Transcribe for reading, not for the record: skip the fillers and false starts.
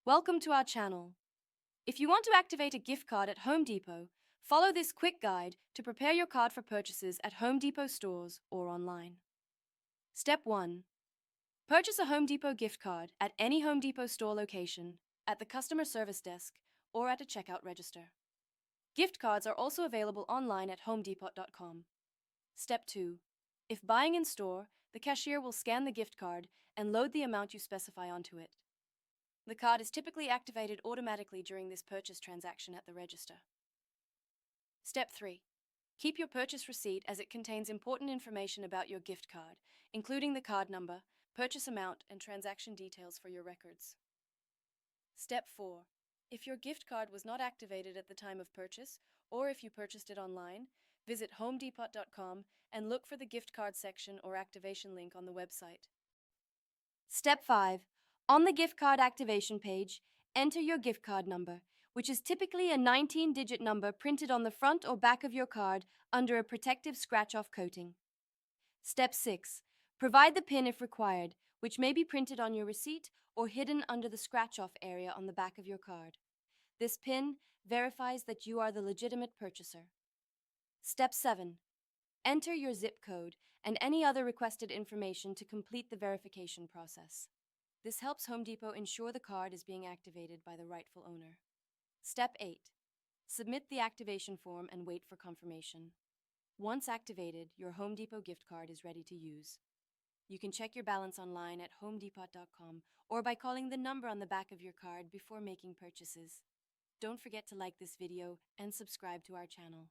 Welcome to our channel. If you want to activate a gift card at Home Depot, follow this quick guide to prepare your card for purchases at Home Depot stores or online. Step 1. Purchase a Home Depot gift card at any Home Depot store location, at the customer service desk, or at a checkout register. Gift cards are also available online at homedepot.com. Step 2. If buying in store, the cashier will scan the gift card and load the amount you specify onto it. The card is typically activated automatically during this purchase transaction at the register. Step 3. Keep your purchase receipt as it contains important information about your gift card, including the card number, purchase amount, and transaction details for your records. Step 4. If your gift card was not activated at the time of purchase, or if you purchased it online, visit homedepot.com and look for the gift card section or activation link on the website. Step 5. On the gift card activation page, enter your gift card number, which is typically a 19-digit number printed on the front or back of your card under a protective scratch-off coating. Step 6. Provide the PIN if required, which may be printed on your receipt or hidden under the scratch-off area on the back of your card. This PIN verifies that you are the legitimate purchaser. Step 7. Enter your zip code and any other requested information to complete the verification process. This helps Home Depot ensure the card is being activated by the rightful owner. Step 8. Submit the activation form and wait for confirmation. Once activated, your Home Depot gift card is ready to use. You can check your balance online at homedepot.com or by calling the number on the back of your card before making purchases. Don't forget to like this video and subscribe to our channel.